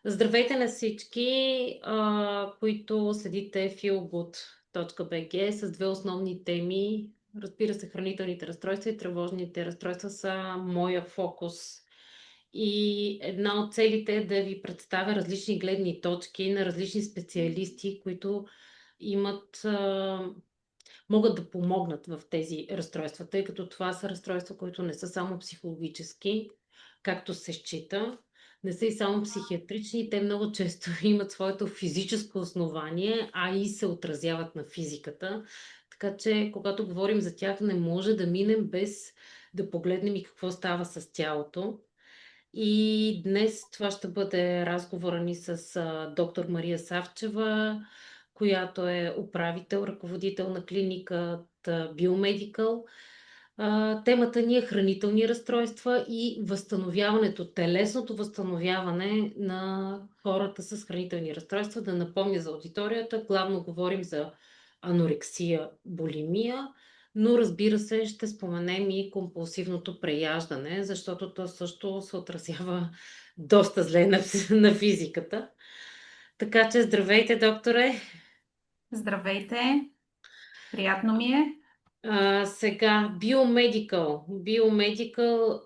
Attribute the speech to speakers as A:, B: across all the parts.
A: Здравейте на всички, които следите feelgood.bg с две основни теми. Разбира се, хранителните разстройства и тревожните разстройства са моя фокус. И една от целите е да ви представя различни гледни точки на различни специалисти, които имат, могат да помогнат в тези разстройства, тъй като това са разстройства, които не са само психологически, както се счита, не са и само психиатрични, те много често имат своето физическо основание, а и се отразяват на физиката. Така че, когато говорим за тях, не може да минем без да погледнем и какво става с тялото. И днес това ще бъде разговора ни с доктор Мария Савчева, която е управител, ръководител на клиниката Биомедикъл. Темата ни е хранителни разстройства и възстановяването, телесното възстановяване на хората с хранителни разстройства. Да напомня за аудиторията, главно говорим за анорексия, булимия, но разбира се, ще споменем и компулсивното преяждане, защото то също се отразява доста зле на физиката. Така че здравейте, докторе!
B: Здравейте, приятно ми е.
A: Сега, Biomedical. Biomedical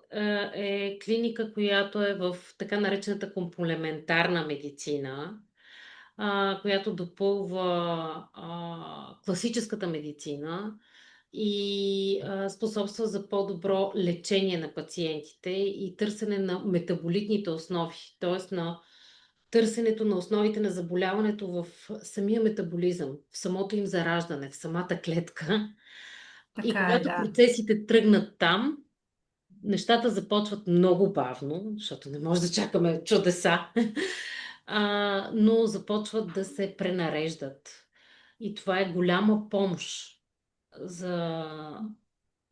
A: е клиника, която е в така наречената комплементарна медицина, която допълва класическата медицина и способства за по-добро лечение на пациентите и търсене на метаболитните основи, т.е. на търсенето на основите на заболяването в самия метаболизъм, в самото им зараждане, в самата клетка. И
B: Така е,
A: когато
B: да.
A: процесите тръгнат там, нещата започват много бавно, защото не може да чакаме чудеса, но започват да се пренареждат. И това е голяма помощ за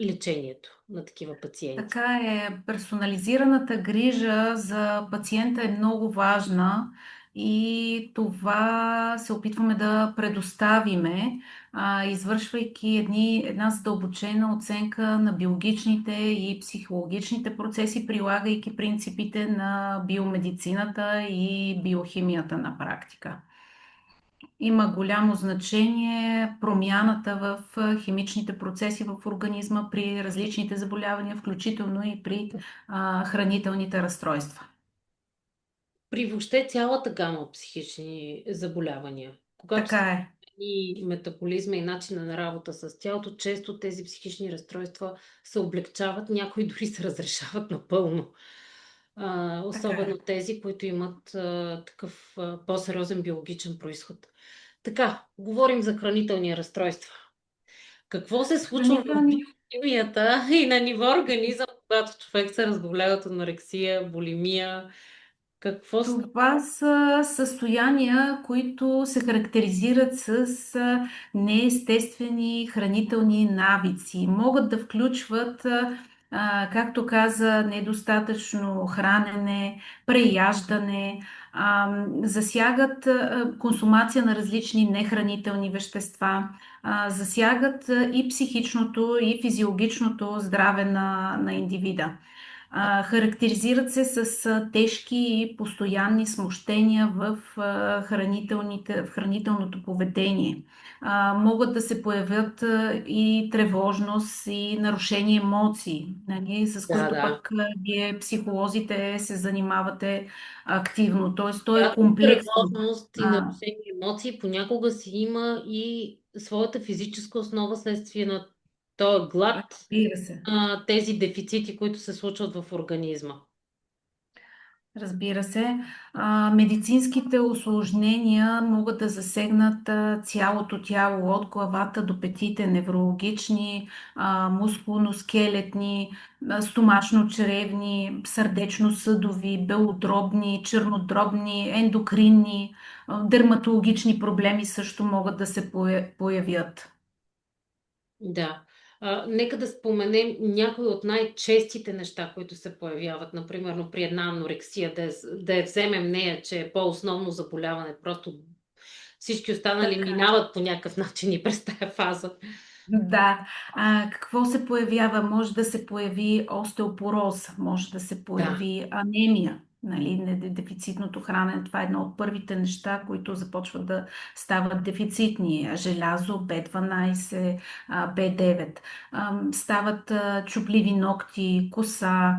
A: лечението на такива пациенти.
B: Така е, персонализираната грижа за пациента е много важна и това се опитваме да предоставиме, извършвайки една задълбочена оценка на биологичните и психологичните процеси, прилагайки принципите на биомедицината и биохимията на практика. Има голямо значение промяната в химичните процеси в организма при различните заболявания, включително и при хранителните разстройства.
A: При въобще цялата гама от психични заболявания, когато
B: Така
A: се
B: е.
A: и метаболизма и начина на работа с тялото, често тези психични разстройства се облегчават, някои дори се разрешават напълно.
B: Така е.
A: Особено тези, които имат такъв по-сериозен биологичен происход. Така, говорим за хранителни разстройства. Какво се случва в
B: Хранителни
A: биохимията и на ниво организъм, когато човек се разболява от анорексия, булимия? Какво става?
B: Това са състояния, които се характеризират с неестествени хранителни навици. Могат да включват, както каза, недостатъчно хранене, преяждане, засягат консумация на различни нехранителни вещества, засягат и психичното, и физиологичното здраве на индивида. Характеризират се с тежки и постоянни смущения в хранителното поведение. Могат да се появят и тревожност и нарушени емоции, нали, с
A: Да,
B: които
A: да.
B: пък вие, психолозите, се занимавате активно. Т.е. то е
A: Както
B: комплексно.
A: тревожност и
B: А,
A: нарушени емоции, понякога си има и своята физическа основа следствие на този глад,
B: Разбира се.
A: тези дефицити, които се случват в организма.
B: Разбира се, медицинските осложнения могат да засегнат цялото тяло, от главата до петите, неврологични, мускулно-скелетни, стомашно-чревни, сърдечно-съдови, белодробни, чернодробни, ендокринни, дерматологични проблеми също могат да се появят.
A: Да. Нека да споменем някои от най-честите неща, които се появяват. Например, при една анорексия, да я вземем нея, че е по-основно заболяване. Просто всички останали
B: Така.
A: минават по някакъв начин и през тая фаза.
B: Да. Какво се появява? Може да се появи остеопороз, може да се
A: Да.
B: появи анемия, Нали, дефицитното хранене, това е едно от първите неща, които започват да стават дефицитни. Желязо, B12, B9. Стават чупливи ногти, коса,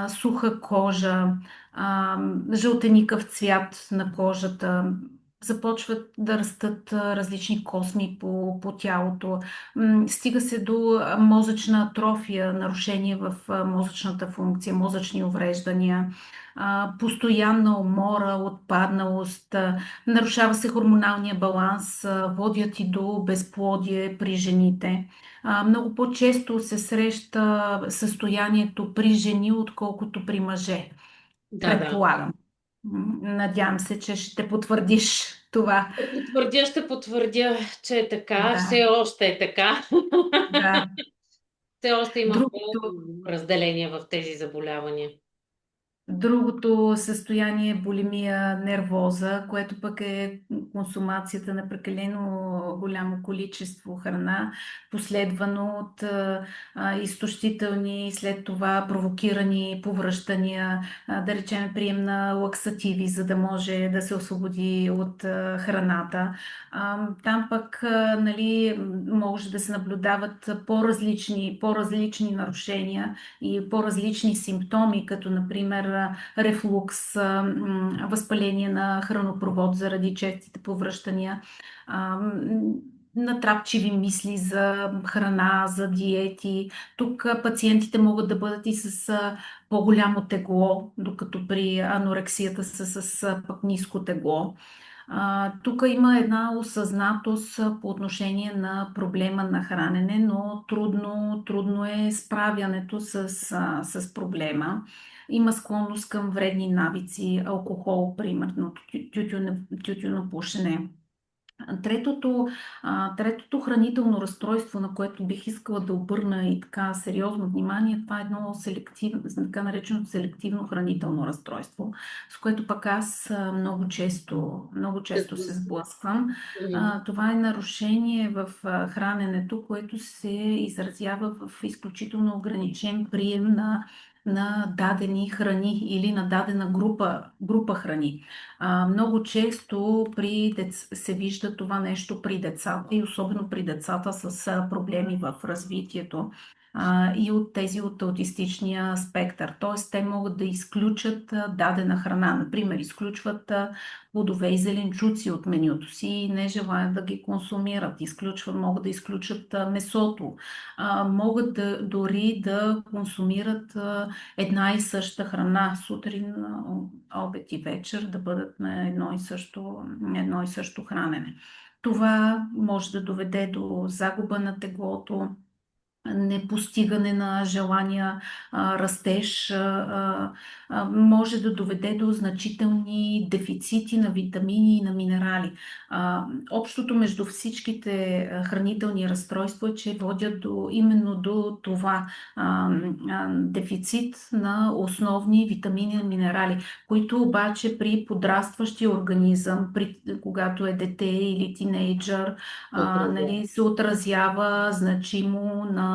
B: суха кожа, жълтеникъв цвят на кожата. Започват да растат различни косми по тялото. Стига се до мозъчна атрофия, нарушение в мозъчната функция, мозъчни увреждания, постоянна умора, отпадналост, нарушава се хормоналния баланс, водят и до безплодие при жените. Много по-често се среща състоянието при жени, отколкото при мъже,
A: Да, да.
B: предполагам. Надявам се, че ще потвърдиш това.
A: Ще потвърдя, че е така.
B: Да,
A: Все още е така.
B: да.
A: Все още има
B: Другото,
A: разделение в тези заболявания.
B: Другото състояние е булимия нервоза, което пък е консумацията на прекалено голямо количество храна, последвано от изтощителни, след това провокирани повръщания, да речем прием на лаксативи, за да може да се освободи от храната. Там пък нали, може да се наблюдават по-различни нарушения и по-различни симптоми, като например рефлукс, възпаление на хранопровод заради честите повръщания, натрапчиви мисли за храна, за диети. Тук пациентите могат да бъдат и с по-голямо тегло, докато при анорексията са с пък ниско тегло. Тук има една осъзнатост по отношение на проблема на хранене, но трудно е справянето с проблема. Има склонност към вредни навици, алкохол, примерно, тютюнопушене. Третото, третото хранително разстройство, на което бих искала да обърна и така сериозно внимание, това е едно така наречено селективно хранително разстройство, с което пък аз много често се сблъсквам.
A: Мгм.
B: Това е нарушение в храненето, което се изразява в изключително ограничен прием на дадени храни или на дадена група храни. Много често се вижда това нещо при децата и особено при децата с проблеми в развитието и от тези от аутистичния спектър. Т.е. те могат да изключат дадена храна. Например, изключват плодове и зеленчуци от менюто си и не желаят да ги консумират. Могат да изключат месото. Могат дори да консумират една и съща храна сутрин, обед и вечер, да бъдат на едно и също хранене. Това може да доведе до загуба на теглото, непостигане на желания растеж, може да доведе до значителни дефицити на витамини и на минерали. Общото между всичките хранителни разстройства е, че водят именно до това дефицит на основни витамини и минерали, които обаче при подрастващия организъм, когато е дете или тинейджър, нали, се отразява значимо на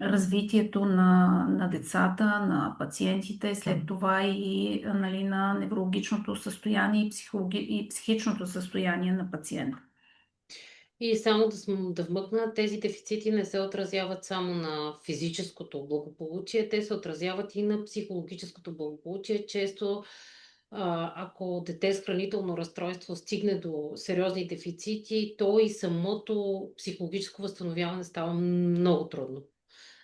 B: развитието на децата, на пациентите, след това и нали, на неврологичното състояние и психичното състояние на пациента.
A: И само да вмъкна, тези дефицити не се отразяват само на физическото благополучие, те се отразяват и на психологическото благополучие. Често, ако дете с хранително разстройство стигне до сериозни дефицити, то и самото психологическо възстановяване става много трудно.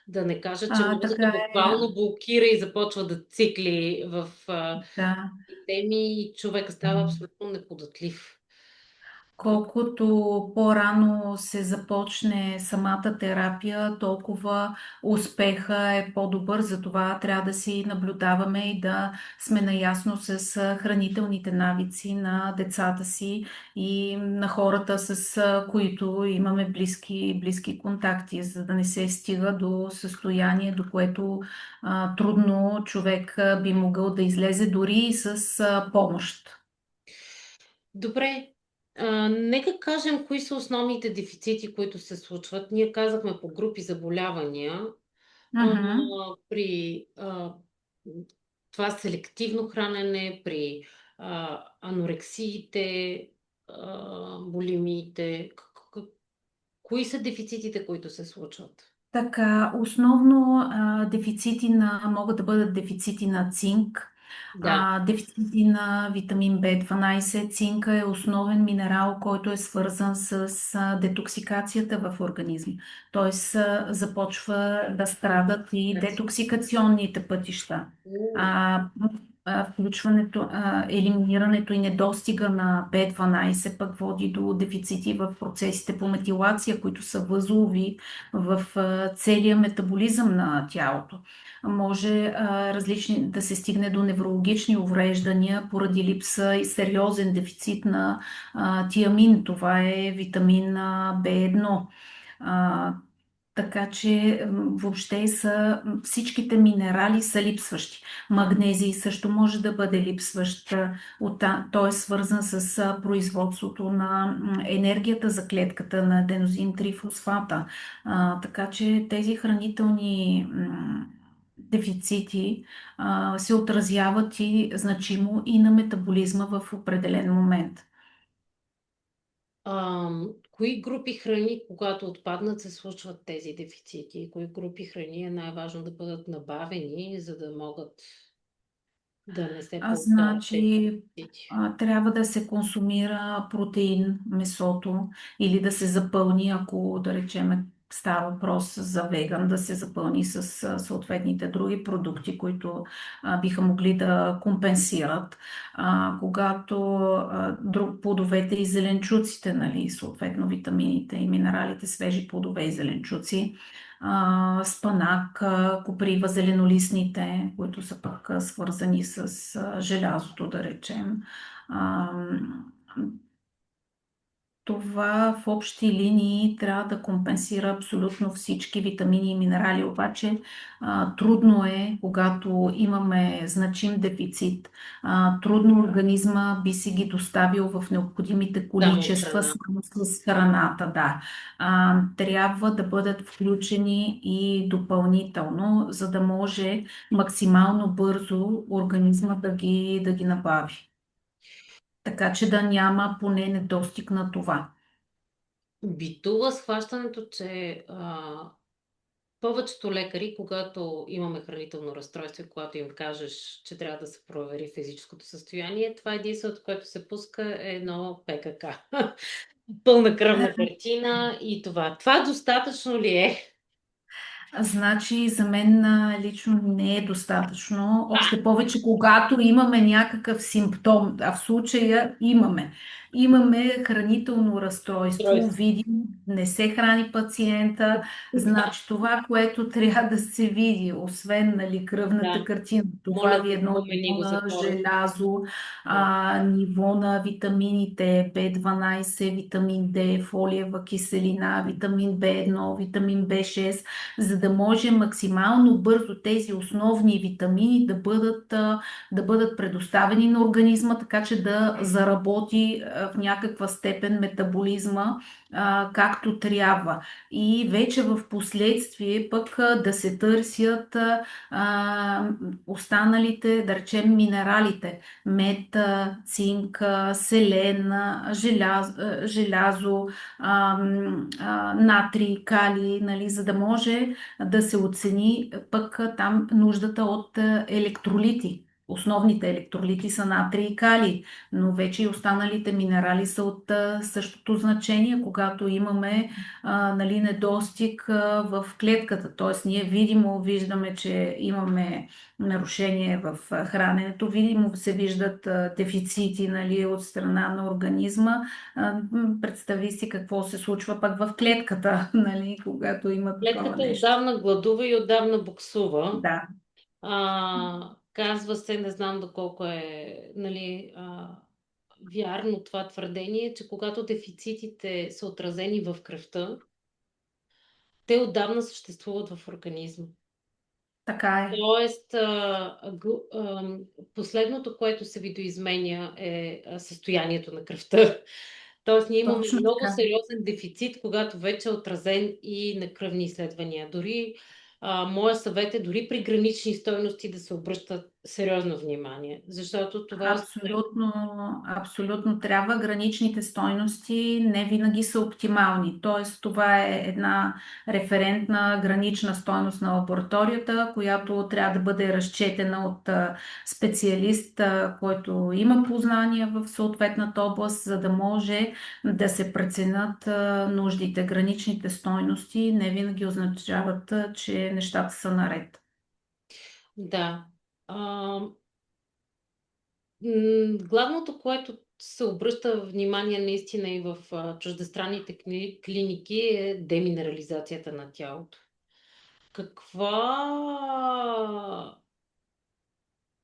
A: Да не кажа, че мозъкът
B: Така е,
A: буквално блокира и започва да цикли в
B: да.
A: теми и човека става абсолютно неподатлив.
B: Колкото по-рано се започне самата терапия, толкова успеха е по-добър. Затова трябва да си наблюдаваме и да сме наясно с хранителните навици на децата си и на хората, с които имаме близки контакти, за да не се стига до състояние, до което трудно човек би могъл да излезе дори и с помощ.
A: Добре, нека кажем кои са основните дефицити, които се случват. Ние казахме по групи заболявания. А,
B: Мгм.
A: при това селективно хранене, при анорексиите, булимиите? Кои са дефицитите, които се случват?
B: Така, основно могат да бъдат дефицити на цинк,
A: Да.
B: дефицити на витамин В12. Цинка е основен минерал, който е свързан с детоксикацията в организма. Тоест започва да страдат и детоксикационните пътища.
A: О,
B: А, Включването, елиминирането и недостига на B12 пък води до дефицити в процесите по метилация, които са възлови в целия метаболизъм на тялото. Може да се стигне до неврологични увреждания поради липса и сериозен дефицит на тиамин. Това е витамин В1. А, така че въобще всичките минерали са липсващи. Магнезий също може да бъде липсващ. Той е свързан с производството на енергията за клетката на аденозин трифосфата. Така че тези хранителни дефицити се отразяват и значимо и на метаболизма в определен момент.
A: кои групи храни, когато отпаднат, се случват тези дефицити? Кои групи храни е най-важно да бъдат набавени, за да могат да не се получават тези
B: Значи,
A: дефицити?
B: трябва да се консумира протеин, месото, или да се запълни, ако да речем става въпрос за веган, да се запълни с съответните други продукти, които биха могли да компенсират. Когато плодовете и зеленчуците, нали, съответно витамините и минералите, свежи плодове и зеленчуци, спанак, коприва, зеленолистните, които са пък свързани с желязото, да речем. А, Това в общи линии трябва да компенсира абсолютно всички витамини и минерали, обаче трудно е, когато имаме значим дефицит. Трудно организма би си ги доставил в необходимите
A: Само от
B: количества
A: храна.
B: само с храната, да. Трябва да бъдат включени и допълнително, за да може максимално бързо организма да ги набави. Така че да няма поне недостиг на това.
A: Битува схващането, че повечето лекари, когато имаме хранително разстройство, когато им кажеш, че трябва да се провери физическото състояние, това единственото, което се пуска е едно ПКК. Пълна кръвна картина и това. Това достатъчно ли е?
B: Значи за мен лично не е достатъчно. Още повече, когато имаме някакъв симптом, а в случая имаме. Имаме хранително разстройство,
A: Устройство.
B: видим, не се храни пациента,
A: Да,
B: значи това, което трябва да се види, освен нали, кръвната
A: да.
B: картина, това
A: Моля
B: ви е
A: те,
B: едно
A: спомени
B: ниво
A: го за
B: на
A: хората.
B: желязо,
A: Да.
B: ниво на витамините B12, витамин D, фолиева киселина, витамин B1, витамин B6, за да може максимално бързо тези основни витамини да бъдат предоставени на организма, така че да заработи в някаква степен метаболизма както трябва. И вече в последствие пък да се търсят останалите, да речем, минералите. Мед, цинк, селен, желязо, натрий, калий, нали, за да може да се оцени пък там нуждата от електролити. Основните електролити са натрий и калий, но вече и останалите минерали са от същото значение, когато имаме нали, недостиг в клетката. Т.е. ние видимо виждаме, че имаме нарушение в храненето, видимо се виждат дефицити нали, от страна на организма. Представи си какво се случва пък в клетката, нали, когато има такова
A: Клетката
B: нещо.
A: отдавна гладува и отдавна буксува.
B: Да,
A: Казва се, не знам доколко е нали, вярно това твърдение, че когато дефицитите са отразени в кръвта, те отдавна съществуват в организма.
B: така е.
A: Тоест, последното, което се видоизменя е състоянието на кръвта. Тоест, ние имаме
B: Точно
A: много
B: така.
A: сериозен дефицит, когато вече е отразен и на кръвни изследвания. Дори, моя съвет е дори при гранични стойности да се обръщат сериозно внимание, защото това
B: Абсолютно, абсолютно трябва. Граничните стойности не винаги са оптимални. Тоест, това е една референтна гранична стойност на лабораторията, която трябва да бъде разчетена от специалист, който има познания в съответната област, за да може да се преценят нуждите. Граничните стойности не винаги означават, че нещата са наред.
A: да. А, Главното, което се обръща внимание наистина и в чуждестранните клиники е деминерализацията на тялото. Каква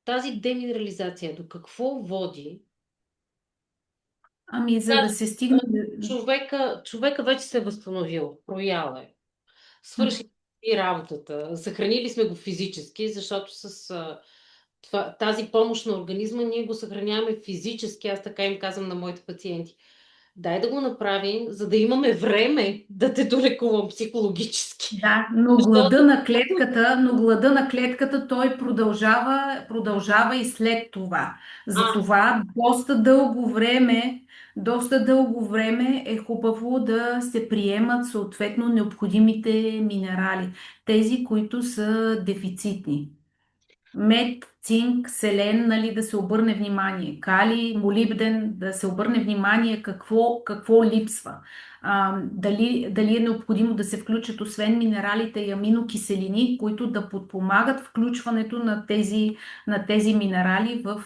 A: тази деминерализация до какво води?
B: Ами, за да
A: Кажем,
B: се стигне.
A: човека вече се е възстановил, проял е, свърши и работата, съхранили сме го физически, защото с тази помощ на организма ние го съхраняваме физически, аз така им казвам на моите пациенти. Дай да го направим, за да имаме време да те долекувам психологически.
B: Да, но глада
A: Защото...
B: на клетката, той продължава и след това.
A: А,
B: Затова доста дълго време е хубаво да се приемат съответно необходимите минерали, тези, които са дефицитни. Мед, цинк, селен, нали, да се обърне внимание. Калий, молибден, да се обърне внимание какво липсва. Дали е необходимо да се включат освен минералите и аминокиселини, които да подпомагат включването на тези минерали в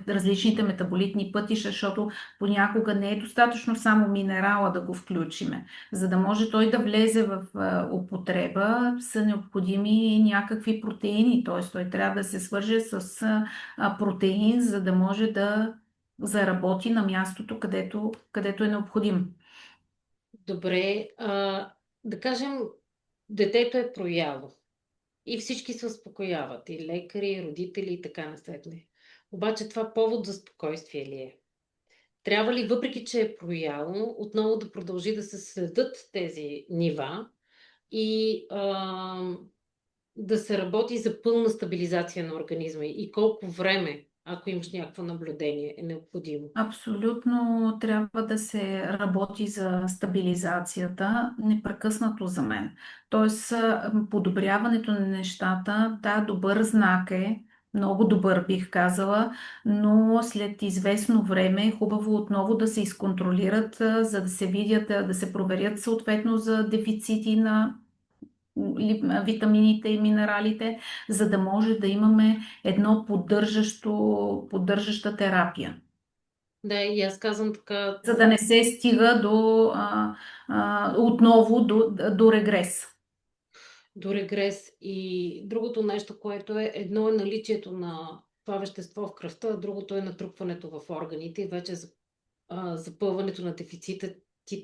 B: различните метаболитни пътища, защото понякога не е достатъчно само минерала да го включиме. За да може той да влезе в употреба, са необходими някакви протеини, т.е. той трябва да се свърже с протеин, за да може да заработи на мястото, където е необходим.
A: добре, да кажем, детето е прояло и всички се успокояват, и лекари, и родители, и така насетне. Обаче това повод за спокойствие ли е? Трябва ли, въпреки че е прояло, отново да продължи да се следят тези нива и да се работи за пълна стабилизация на организма и колко време, ако имаш някакво наблюдение, е необходимо?
B: Абсолютно трябва да се работи за стабилизацията непрекъснато за мен. Тоест, подобряването на нещата, да, добър знак е, много добър бих казала, но след известно време е хубаво отново да се изконтролират, за да се видят, да се проверят съответно за дефицити на витамините и минералите, за да може да имаме едно поддържаща терапия,
A: Да, и аз казвам така,
B: за да не се стига отново до регрес.
A: до регрес. И другото нещо, което е, едно е наличието на това вещество в кръвта, а другото е натрупването в органите и вече запълването на дефицитите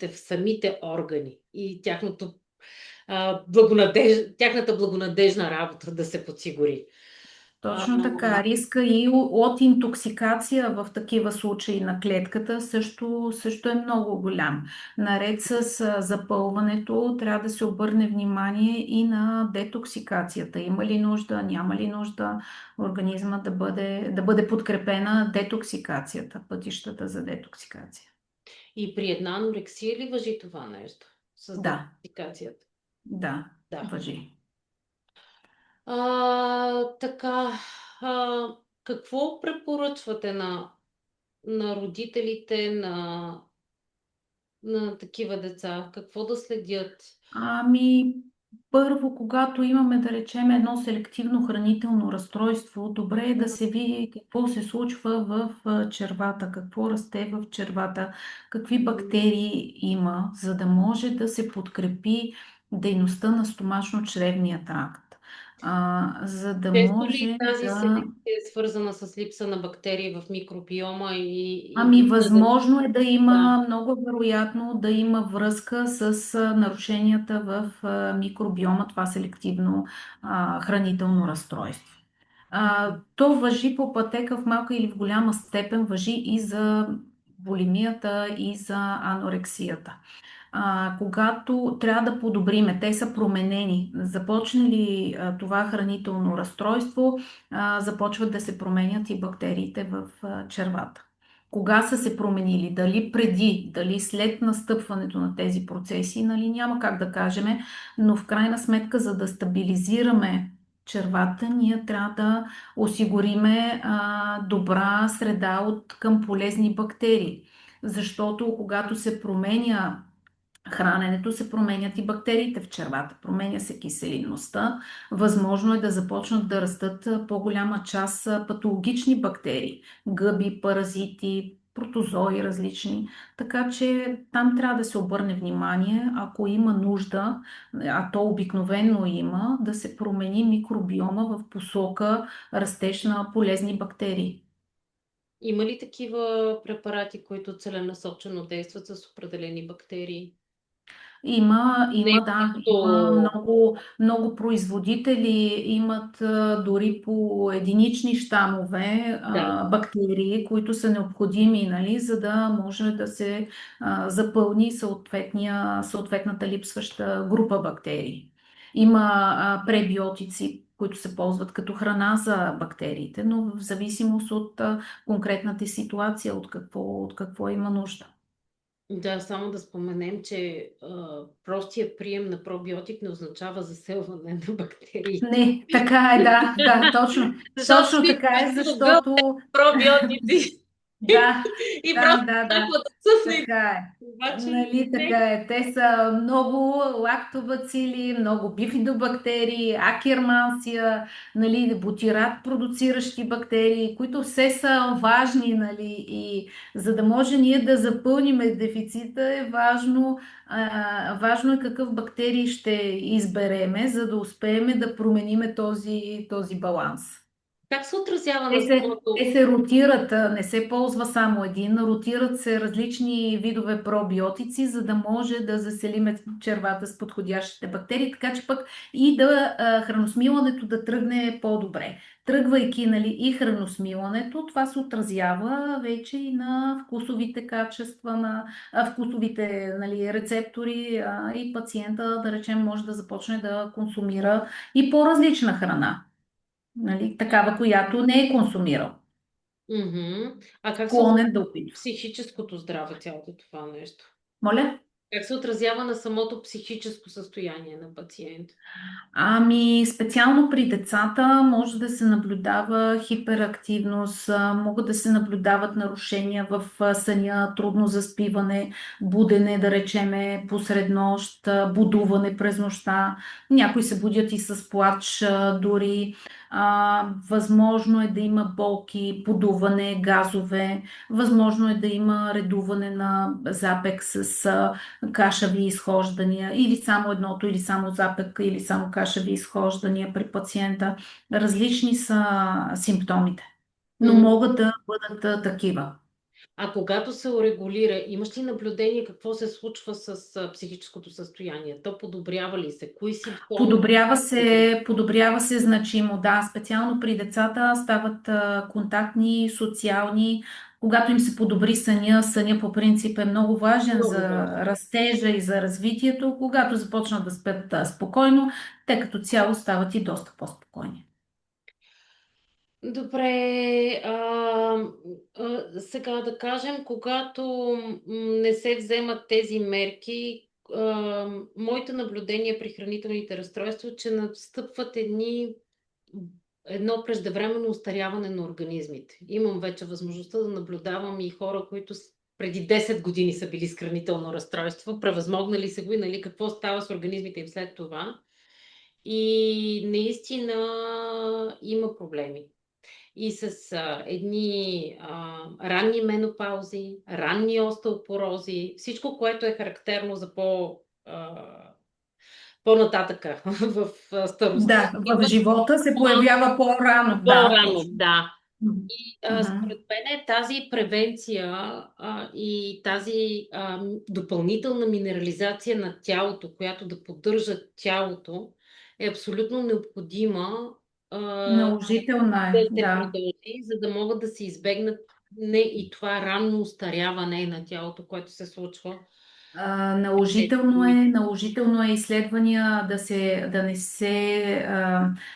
A: в самите органи и тяхната благонадежна работа да се подсигури. А,
B: Точно така. Риска и от интоксикация в такива случаи на клетката също е много голям. Наред с запълването трябва да се обърне внимание и на детоксикацията. Има ли нужда, няма ли нужда организма да бъде подкрепена детоксикацията, пътищата за детоксикация.
A: и при една анорексия ли въжи това нещо с
B: Да,
A: детоксикацията?
B: да,
A: Да.
B: въжи.
A: Така, а, какво препоръчвате на родителите на такива деца? Какво да следят?
B: Ами, първо, когато имаме, да речем, едно селективно хранително разстройство, добре е да се види какво се случва в червата, какво расте в червата, какви бактерии има, за да може да се подкрепи дейността на стомашно-чревния тракт. За да
A: Често ли
B: може
A: тази
B: да.
A: селекция е свързана с липса на бактерии в микробиома и
B: Ами,
A: липса за...
B: възможно е да
A: Да.
B: има, много вероятно да има връзка с нарушенията в микробиома, това селективно хранително разстройство. То въжи по пътека в малка или в голяма степен, въжи и за булимията, и за анорексията. когато трябва да подобриме, те са променени. Започне ли това хранително разстройство, започват да се променят и бактериите в червата. Кога са се променили? Дали преди, дали след настъпването на тези процеси, нали, няма как да кажем, но в крайна сметка, за да стабилизираме червата, ние трябва да осигуриме добра среда от към полезни бактерии. Защото когато се променя храненето, се променят и бактериите в червата, променя се киселинността, възможно е да започнат да растат по-голяма част патологични бактерии, гъби, паразити, протозои различни. Така че там трябва да се обърне внимание, ако има нужда, а то обикновено има, да се промени микробиома в посока растеж на полезни бактерии.
A: Има ли такива препарати, които целенасочено действат с определени бактерии? Не
B: Да,
A: просто...
B: има много, много производители, имат дори по единични щамове
A: Да.
B: бактерии, които са необходими, нали, за да може да се запълни съответната липсваща група бактерии. Има пребиотици, които се ползват като храна за бактериите, но в зависимост от конкретната ситуация, от какво има нужда.
A: Да, само да споменем, че простия прием на пробиотик не означава заселване на бактерии.
B: Не, така е, да, точно.
A: Защото
B: Точно
A: си
B: така е,
A: добил
B: защото
A: пробиотици
B: да,
A: и просто
B: да,
A: очаква да цъфне.
B: така е.
A: Обаче
B: Нали, така
A: не.
B: е. Те са много лактобацили, много бифидобактерии, акермансия, нали, бутират продуциращи бактерии, които все са важни, нали, и за да може ние да запълним дефицита е важно е какъв бактерии ще избереме, за да успеем да промениме този баланс.
A: Как се отразява
B: Те
A: на
B: се,
A: самото...
B: те се ротират, не се ползва само един, ротират се различни видове пробиотици, за да може да заселиме червата с подходящите бактерии, така че пък и да храносмилането да тръгне по-добре. Тръгвайки, нали, и храносмилането, това се отразява вече и на вкусовите качества, на вкусовите, нали, рецептори и пациента, да речем, може да започне да консумира и по-различна храна, нали, такава, която не е консумирал.
A: Мгм. А как се
B: Склонен
A: отразява
B: да
A: на
B: опитва.
A: психическото здраве цялото това нещо?
B: Моля?
A: Как се отразява на самото психическо състояние на пациент?
B: Ами, специално при децата може да се наблюдава хиперактивност, могат да се наблюдават нарушения в съня, трудно заспиване, будене, да речеме, посред нощ, будуване през нощта. Някои се будят и с плач дори. Възможно е да има болки, подуване, газове. Възможно е да има редуване на запек с кашави изхождания или само едното, или само запек, или само кашави изхождания при пациента. Различни са симптомите, но
A: М.
B: могат да бъдат такива.
A: А когато се урегулира, имаш ли наблюдение какво се случва с психическото състояние? То подобрява ли се? Кои симптоми?
B: Подобрява се значимо, да, специално при децата стават контактни, социални. Когато им се подобри съня по принцип е много важен
A: Много
B: за
A: важно.
B: растежа и за развитието. Когато започнат да спят спокойно, те като цяло стават и доста по-спокойни.
A: Добре, сега да кажем, когато не се вземат тези мерки, моите наблюдения при хранителните разстройства, че настъпват едно преждевременно устаряване на организмите. Имам вече възможността да наблюдавам и хора, които преди 10 години са били с хранително разстройство, превъзмогнали се го и нали, какво става с организмите им след това. И наистина има проблеми и с едни ранни менопаузи, ранни остеопорози, всичко, което е характерно за по-нататъка в старостта.
B: Да, в живота се появява по-рано, да,
A: По-рано,
B: точно.
A: да.
B: Мгм.
A: И
B: Мгм.
A: според мен тази превенция и тази допълнителна минерализация на тялото, която да поддържа тялото, е абсолютно необходима
B: Наложителна
A: да
B: е,
A: се
B: да.
A: продължи, за да могат да се избегнат не и това ранно устаряване на тялото, което се случва.
B: Наложително е изследвания да не се,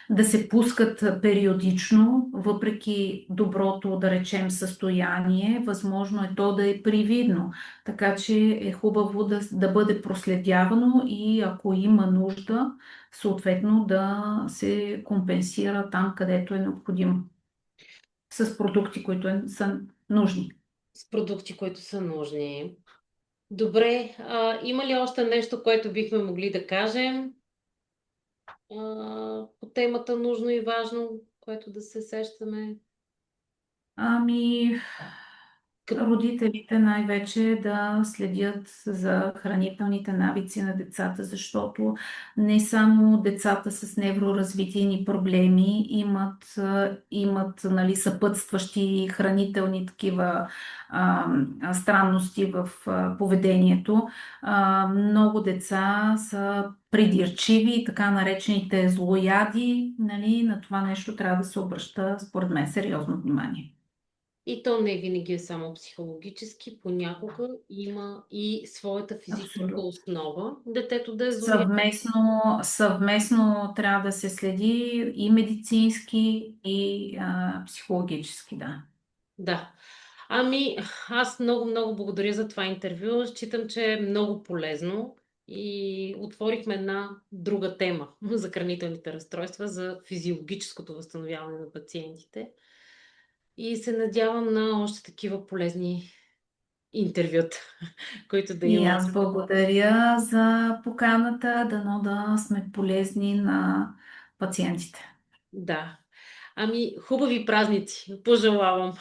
B: да се пускат периодично, въпреки доброто, да речем, състояние. Възможно е то да е привидно, така че е хубаво да бъде проследявано и ако има нужда, съответно да се компенсира там, където е необходимо, с продукти, които са нужни.
A: С продукти, които са нужни. Добре, има ли още нещо, което бихме могли да кажем по темата нужно и важно, което да се сещаме?
B: Ами,
A: Кът-
B: родителите най-вече да следят за хранителните навици на децата, защото не само децата с невроразвитийни проблеми имат нали, съпътстващи хранителни такива странности в поведението. Много деца са придирчиви, така наречените злояди, нали, на това нещо трябва да се обръща, според мен, сериозно внимание.
A: И то не винаги е само психологически, понякога има и своята физическа
B: Абсолютно.
A: основа, детето да е злояд.
B: Съвместно трябва да се следи и медицински, и психологически, да.
A: Да. Ами, аз много, много благодаря за това интервю. Считам, че е много полезно и отворихме една друга тема за хранителните разстройства, за физиологическото възстановяване на пациентите. И се надявам на още такива полезни интервюта, които да
B: И
A: имам.
B: аз благодаря за поканата, дано да сме полезни на пациентите.
A: Да. Ами, хубави празници. Пожелавам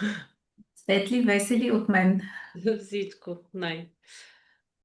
B: Светли, весели от мен.
A: за всичко. Най.